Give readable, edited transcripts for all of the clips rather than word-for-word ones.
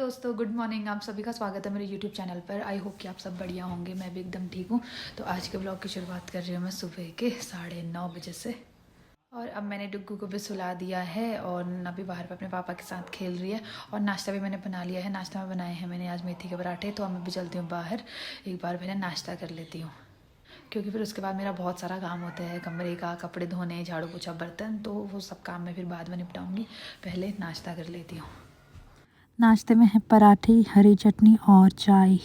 दोस्तों, good morning. आप सभी का स्वागत है मेरे यूट्यूब चैनल पर। आई होप कि आप सब बढ़िया होंगे। मैं भी एकदम ठीक हूँ। तो आज के ब्लॉग की शुरुआत कर रही हूँ मैं सुबह के 9:30 बजे से। और अब मैंने डुग्गू को भी सुला दिया है और नन्ना भी बाहर पे अपने पापा के साथ खेल रही है। और नाश्ता भी मैंने बना लिया है। नाश्ता में बनाए हैं मैंने आज मेथी के पराठे। तो अब मैं भी चलती हूँ बाहर, एक बार पहले नाश्ता कर लेती हूँ, क्योंकि फिर उसके बाद मेरा बहुत सारा काम होता है, कमरे का, कपड़े धोने, झाड़ू पोछा, बर्तन। तो वो सब काम मैं फिर बाद में निपटाऊँगी। पहले नाश्ता कर लेती हूँ। नाश्ते में है पराठे, हरी चटनी और चाय।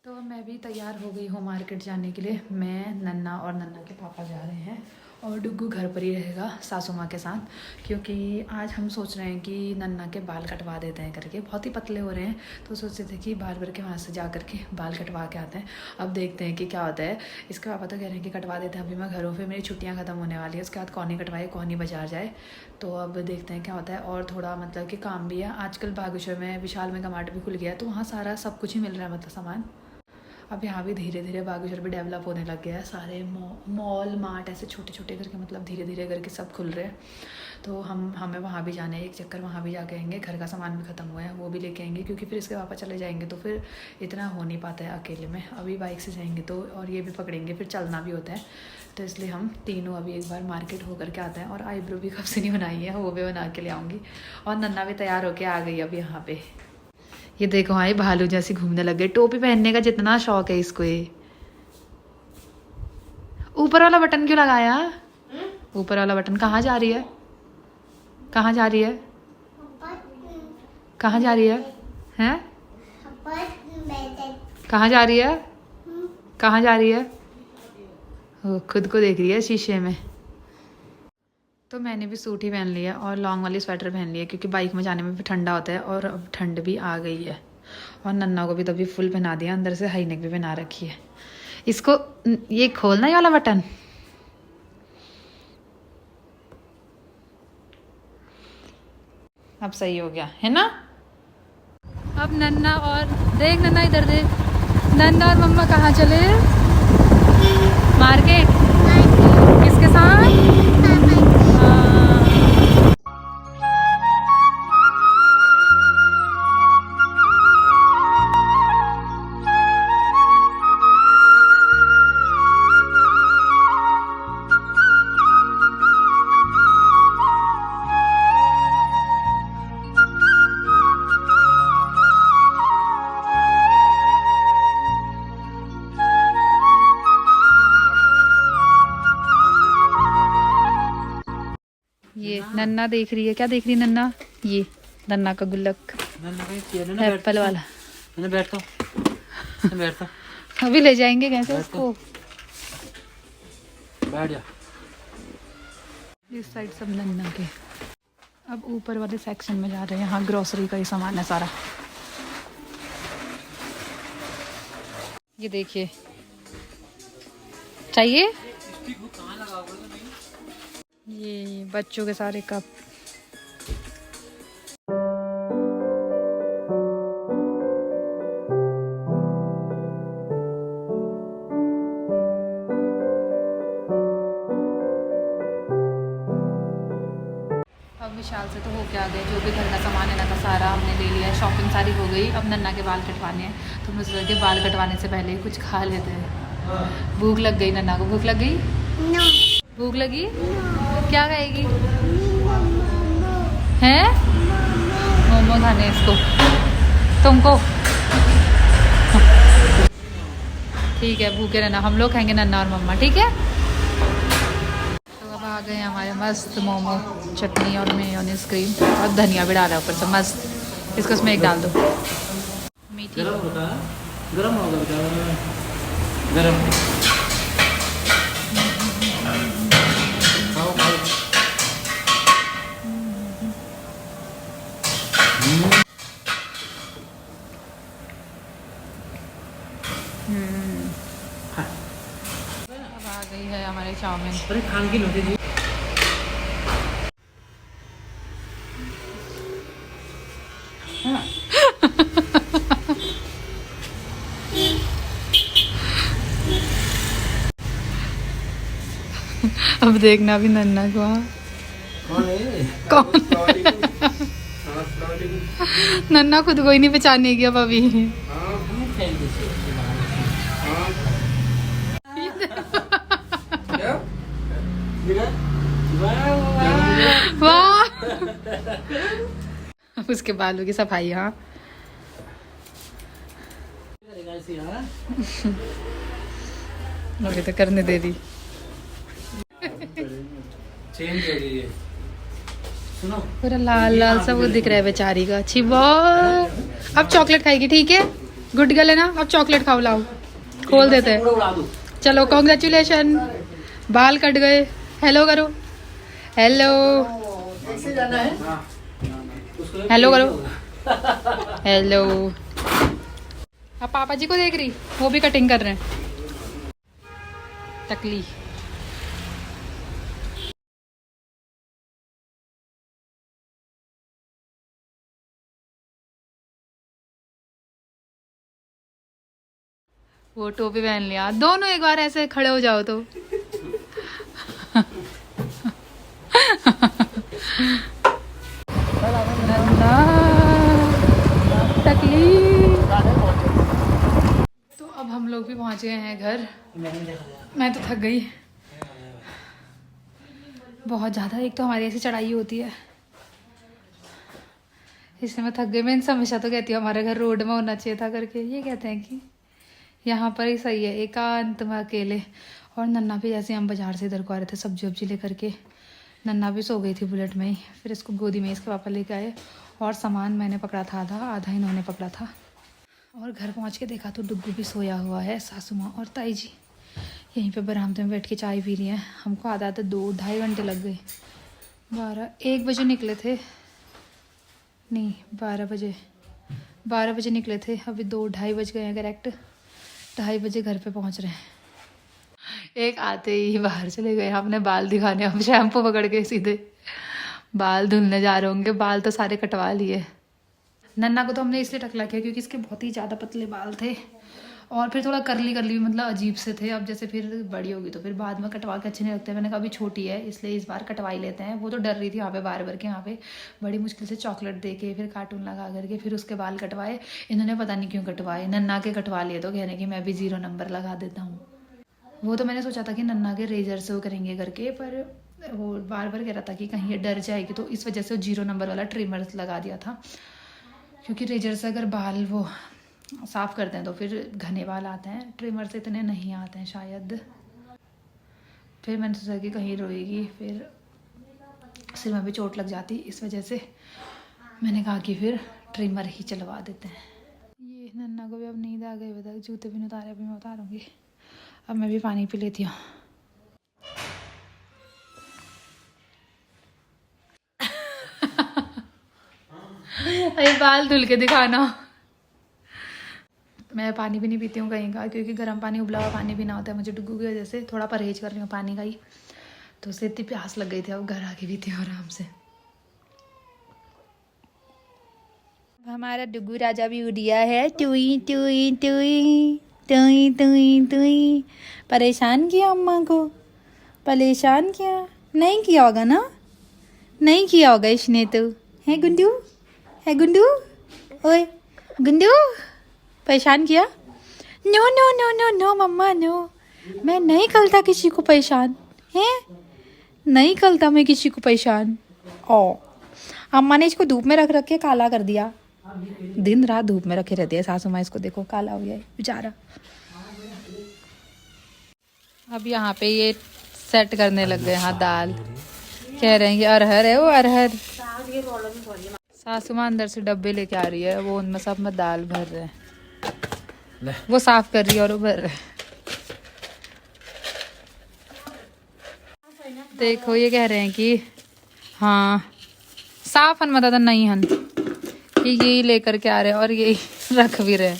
तो मैं भी तैयार हो गई हूँ मार्केट जाने के लिए। मैं, नन्ना और नन्ना के पापा जा रहे हैं और डुग्गू घर पर ही रहेगा सासू माँ के साथ, क्योंकि आज हम सोच रहे हैं कि नन्ना के बाल कटवा देते हैं करके। बहुत ही पतले हो रहे हैं, तो सोचते थे कि बाल भर के वहाँ से जा करके बाल कटवा के आते हैं। अब देखते हैं कि क्या होता है। इसके पापा तो कह रहे हैं कि कटवा देते हैं, अभी मैं घर हूँ, फिर मेरी छुट्टियाँ ख़त्म होने वाली है। उसके बाद कौन ही कटवाए, कौन ही बाजार जाए। तो अब देखते हैं क्या होता है। और थोड़ा मतलब कि काम भी है आजकल। बागेश्वर में, विशाल में गमाट भी खुल गया है, तो वहाँ सारा सब कुछ ही मिल रहा है, मतलब सामान। अब यहाँ भी धीरे धीरे बागेश्वर भी डेवलप होने लग गया है। सारे मॉल मार्ट ऐसे छोटे छोटे करके, मतलब धीरे धीरे करके सब खुल रहे हैं। तो हमें वहाँ भी जाना है, एक चक्कर वहाँ भी जाके आएंगे। घर का सामान भी ख़त्म हुआ है, वो भी लेके आएंगे, क्योंकि फिर इसके पापा चले जाएंगे तो फिर इतना हो नहीं पाता है अकेले में। अभी बाइक से जाएंगे तो, और ये भी पकड़ेंगे, फिर चलना भी होता है। तो इसलिए हम तीनों अभी एक बार मार्केट होकर के आते हैं। और आईब्रो भी कब से नहीं बनाई है, वो भी बना के ले आऊँगी। और नन्ना भी तैयार होकर आ गई अब यहाँ पे। ये देखो, हाँ, ये भालू जैसी घूमने लग गई। टोपी पहनने का जितना शौक है इसको। ये ऊपर वाला बटन क्यों लगाया? ऊपर वाला बटन कहाँ जा रही है? कहाँ जा रही है? कहाँ जा रही है? हैं? कहाँ जा रही है? कहाँ जा रही है? वो खुद को देख रही है शीशे में। तो मैंने भी सूट ही पहन लिया और लॉन्ग वाली स्वेटर पहन लिया, क्योंकि बाइक में जाने में भी ठंडा होता है। और अब ठंड भी आ गई है। और नन्ना को भी तभी फुल पहना दिया, अंदर से हाई नेक भी पहना रखी है। इसको ये खोलना, ये वाला बटन। अब सही हो गया है ना? अब नन्ना और देख, नन्ना इधर देख। नन्ना और मम्मा कहाँ चले? मार्केट। किसके साथ? ये नन्ना देख रही है। क्या देख रही है नन्ना? ये नन्ना का गुल्लक, एप्पल वाला। बैठता अभी ले जाएंगे कैसे उसको? बैठ जा। इस साइड सब नन्ना के। अब ऊपर वाले सेक्शन में जा रहे हैं। यहाँ ग्रोसरी का ही सामान है सारा। ये देखिए, चाहिए ये बच्चों के सारे कप। अब विशाल से तो होके आ गए। जो भी घर का सामान है ना, था सारा हमने ले लिया है। शॉपिंग सारी हो गई। अब नन्ना के बाल कटवाने हैं, तो मुझे लगे बाल कटवाने से पहले कुछ खा लेते हैं। भूख लग गई नन्ना को। भूख लग गई? भूख लगी? क्या खाएगी? हैं? मोमो खाने इसको, तुमको? ठीक है, भूखे रहना। हम लोग खाएंगे, नन्ना और मम्मा, ठीक है? तो अब आ गए हमारे मस्त मोमो, चटनी और मेयोनीज, क्रीम और धनिया भी डाला ऊपर से मस्त। इसको इसमें एक डाल दो। मीठी गरम होगा, गरम। अब आ गई है हमारे चाउमीन। अरे खान की लोटे जी। अब देखना अभी नन्ना को। कौन? नन्ना खुद को ही नहीं पहचानेगी अब अभी। वाह, उसके बालों की सफाई। हाँ अभी तो करने दे दी। पूरा लाल लाल सा वो दिख रहा है बेचारी का। अच्छी बहुत। अब चॉकलेट खाएगी, ठीक है? गुड गर्ल है ना? अब चॉकलेट खाओ, लाओ खोल देते हैं। चलो कॉन्ग्रेचुलेशन, बाल कट गए। हेलो करो, हेलो हेलो करो, हेलो। अब पापा जी को देख रही, वो भी कटिंग कर रहे हैं। टकली वो टोपी पहन लिया। दोनों एक बार ऐसे खड़े हो जाओ तो। टकली। तो अब हम लोग भी पहुंच गए हैं घर। मैं तो थक गई बहुत ज़्यादा। एक तो हमारी ऐसी चढ़ाई होती है, इसलिए मैं थक गई। मैं इनसे हमेशा तो कहती हूँ हमारे घर रोड में होना चाहिए था करके, ये कहते हैं कि यहाँ पर ही सही है एकांत में अकेले। और नन्ना भी जैसे हम बाजार से इधर को आ रहे थे सब्जी वब्जी लेकर के, नन्ना भी सो गई थी बुलेट में ही। फिर इसको गोदी में इसके पापा लेके आए और सामान मैंने पकड़ा था आधा, आधा इन्होंने पकड़ा था। और घर पहुँच के देखा तो डुग्गू भी सोया हुआ है। सासू माँ और ताई जी यहीं पे बरामदे में बैठ के चाय पी रही हैं। हमको आधा 2-2.5 घंटे लग गए। 1 बजे निकले थे, नहीं 12 बजे निकले थे। अभी 2-2.5 बज गए हैं करेक्ट। 2:30 बजे घर पे पहुंच रहे हैं। एक आते ही बाहर चले गए अपने बाल दिखाने। हम शैम्पू पकड़ के सीधे बाल धुलने जा रहे होंगे। बाल तो सारे कटवा लिए। नन्ना को तो हमने इसलिए टकला किया क्योंकि इसके बहुत ही ज़्यादा पतले बाल थे और फिर थोड़ा करली करली मतलब अजीब से थे। अब जैसे फिर बड़ी होगी तो फिर बाद में कटवा के अच्छे नहीं लगते। मैंने कहा अभी छोटी है इसलिए इस बार कटवा ही लेते हैं। वो तो डर रही थी वहाँ पे बार के, यहाँ पे बड़ी मुश्किल से चॉकलेट दे के फिर कार्टून लगा करके फिर उसके बाल कटवाए। इन्होंने पता नहीं क्यों कटवाए। नन्ना के कटवा लिए तो कहने की मैं भी 0 नंबर लगा देता हूँ। वो तो मैंने सोचा था कि नन्ना के रेजर से वो करेंगे करके, पर वो बार कह रहा था कि कहीं ये डर जाएगी तो इस वजह से वो 0 नंबर वाला ट्रिमर लगा दिया था। क्योंकि रेजर से अगर बाल वो साफ़ करते हैं तो फिर घने बाल आते हैं, ट्रिमर से इतने नहीं आते हैं शायद। फिर मैंने सोचा कि कहीं रोएगी फिर सिर में भी चोट लग जाती, इस वजह से मैंने कहा कि फिर ट्रिमर ही चलवा देते हैं। ये नन्ना को भी अब नींद आ गई, बता जूते भी नहीं उतारे, अभी मैं उतारूँगी। अब मैं भी पानी पी लेती हूँ। अरे बाल धुल के दिखाना। मैं पानी भी नहीं पीती हूँ कहीं का, क्योंकि गर्म पानी उबला हुआ पानी पीना होता है मुझे डुग्गू की वजह से। थोड़ा परहेज कर रही हूँ पानी का ही, तो उससे इतनी प्यास लग गई थी। अब घर आके पीती हूँ आराम से। हमारा डुग्गू राजा भी उड़िया है। टुई टुई टुई टुई टुई टुई। परेशान किया अम्मा को, परेशान किया? नहीं किया होगा ना, नहीं किया होगा इसने तो। है गुंडू, है गुंडू, ओए गुंडू परेशान किया? No no no no no mamma no, मैं नहीं करता किसी को परेशान है, नहीं करता मैं किसी को परेशान। ओ अम्मा ने इसको धूप में रख के काला कर दिया। दिन रात धूप में रखे रहती है सासू माँ। इसको देखो काला हो गया है बेचारा। अब यहाँ पे ये सेट करने लग गए। हाँ दाल कह रहे हैं कि अरहर है, वो अरहर। सासू माँ अंदर से डब्बे लेके आ रही है, वो उनमें सब में दाल भर रहे हैं। वो साफ कर रही है और वो भर रहे हैं। देखो ये कह रहे हैं कि हाँ साफ हन मतलब नहीं हन, कि यही लेकर के आ रहे हैं और यही रख भी रहे हैं।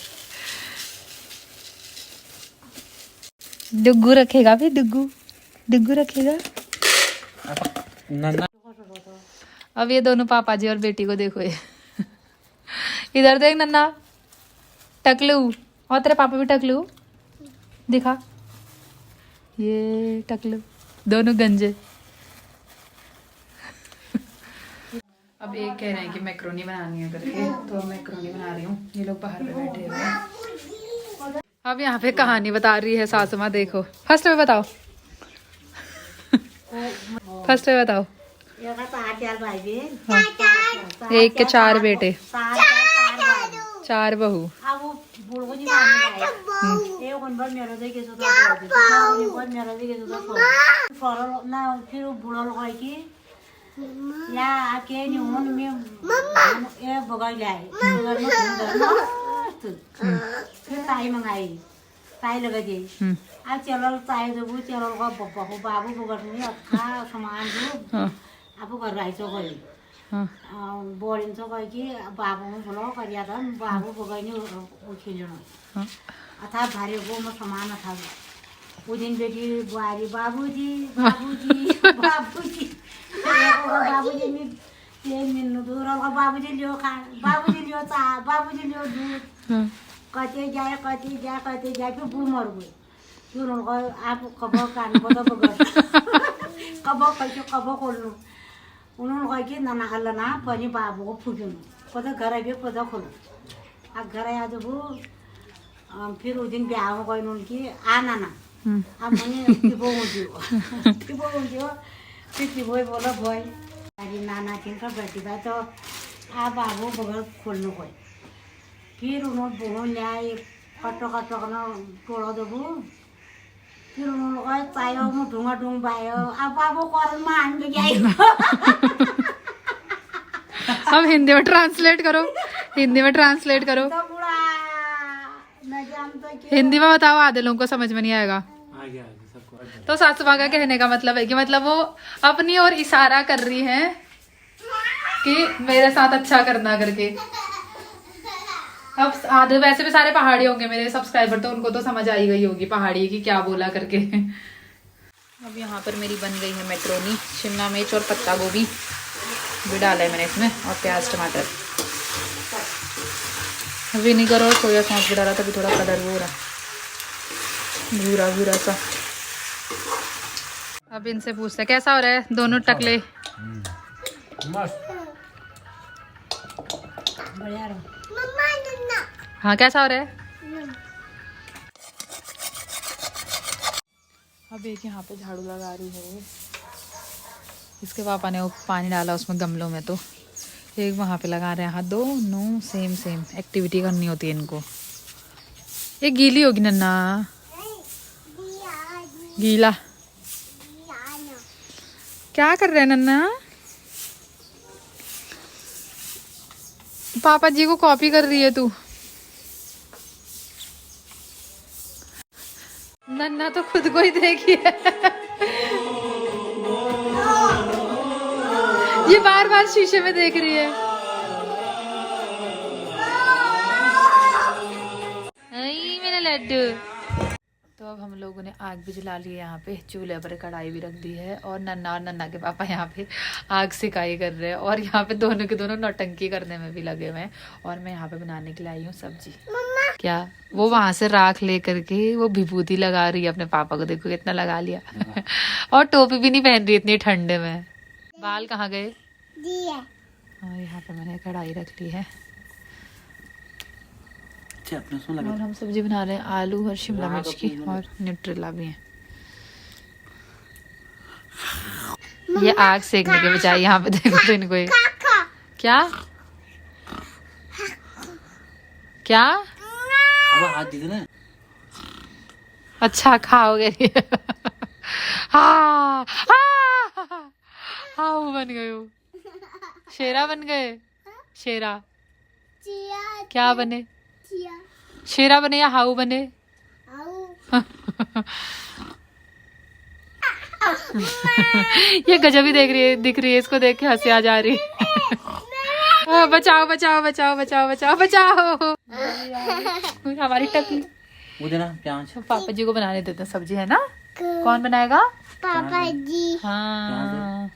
डुग्गू रखेगा भी, डुग्गू डुग्गू रखेगा। अब ये दोनों पापा जी और बेटी को देखो ये इधर देख नन्ना, टकलू, और तेरे पापा भी टकलू दिखा। ये टकलू दोनों गंजे। अब एक कह रहे हैं कि मैक्रोनी बनानी है करके, तो मैक्रोनी बना रही हूँ। ये लोग बाहर पे बैठे हुए हैं। अब यहाँ पे कहानी बता रही है सासू माँ, देखो। फर्स्ट में बताओ, फर्स्ट में बताओ। हाँ। एक के 4 बेटे, 4 बहू। या आके निहुन में ए बगाई लाए बगाई में फिर ताई मंगाई, ताई लगा दी। अब चलो ताई जब चलो का बाबू बाबू बगड़ में अच्छा सामान जो अब कर रहा है कोई बोरिंग तो कोई की बाबू में बोलो करिया था बाबू बगाई ने उठे जो अथा भारी वो में सामान था वो दिन बेटी बुआरी बाबूजी बाबूजी बाबूजी बाबूजी में ये मिन्नू दूर का बाबूजी लियो खा, बाबूजी लियो चा, बाबूजी लियो दूध। कहते जाए फिर बू मर गए। फिर उनको आप कबो कान को तो बगड़ कबो कैसे कबो खोल लो। उन्होंने कहा कि नाना हल्ला ना पनी बाबू को फूटूं पता घर आए पता खोलो। अब घर आया जब वो फिर उस दिन ब्याह हो गए उनकी आना ना अब मैंने टिपो मुझे फिर वो बोला भाई अरे नाना किनका बैठी था तो आप बाबू बगल खोलने को फिर उन्होंने बोलो न्याय कटो करना तोड़ो देबू फिर उन्होंने कहा चायो मैं ढूंगा ढूंग पायो अब बाबू कॉल मान गया। अब हिंदी में ट्रांसलेट करो, हिंदी में ट्रांसलेट करो, हिंदी में बताओ, आधे लोगों को समझ में नहीं आएगा। तो सासू माँ का कहने का मतलब है कि मतलब वो अपनी ओर इशारा कर रही है कि मेरे साथ अच्छा करना करके। अब आधे वैसे भी सारे पहाड़ी होंगे मेरे सब्सक्राइबर, तो उनको तो समझ आई गई होगी पहाड़ी की क्या बोला करके। अब यहाँ पर मेरी बन गई है मैक्रोनी, शिमला मिर्च और पत्ता गोभी भी डाला है मैंने इसमें, और प्याज टमाटर, विनीगर और सोया सॉस भी डाला, तभी थोड़ा कलर वो हो रहा भूरा भूरा सा। अब इनसे पूछते हैं कैसा हो रहा है दोनों टकले। हाँ कैसा हो रहा है। अब एक यहाँ पे झाड़ू लगा रही है, इसके पापा ने वो पानी डाला उसमें गमलों में, तो एक वहाँ पे लगा रहे हैं। हाँ दोनों सेम सेम एक्टिविटी करनी होती है इनको। ये गीली होगी नन्ना, गीला। क्या कर रहे हैं नन्ना। पापा जी को कॉपी कर रही है तू। नन्ना तो खुद को ही देखी है। ये बार बार शीशे में देख रही है। आई मेरा लड्डू। तो अब हम लोगों ने आग भी जला ली है, यहाँ पे चूल्हे पर कढ़ाई भी रख दी है, और नन्ना के पापा यहाँ पे आग सिकाई कर रहे हैं, और यहाँ पे दोनों के दोनों नौटंकी करने में भी लगे हुए हैं। और मैं यहाँ पे बनाने के लिए आई हूँ सब्जी। क्या वो वहां से राख ले करके वो विभूति लगा रही है अपने पापा को, देखो कितना लगा लिया। और टोपी भी नहीं पहन रही इतनी ठंडे में। बाल कहाँ गए। और यहाँ पे मैंने कढ़ाई रख ली है, और हम सब्जी बना रहे हैं आलू और शिमला मिर्च की, और न्यूट्रेला भी है। ये आग सेकने के बजाय यहाँ पे देखो तो इनको ये क्या क्या हाथ दीजिए ना। अच्छा खाओगे। हाँ हाँ वो बन गए, वो शेरा बन गए। शेरा क्या बने, शेरा बने या हाउ बने। ये गजब ही दिख रही है, इसको देख के हंसी आ जा रही है। बचाओ बचाओ बचाओ बचाओ बचाओ बचाओ। हमारी टकली वो देना प्याज। पापा जी को बनाने देते हैं सब्जी, है ना। कौन बनाएगा। पापा जी। हाँ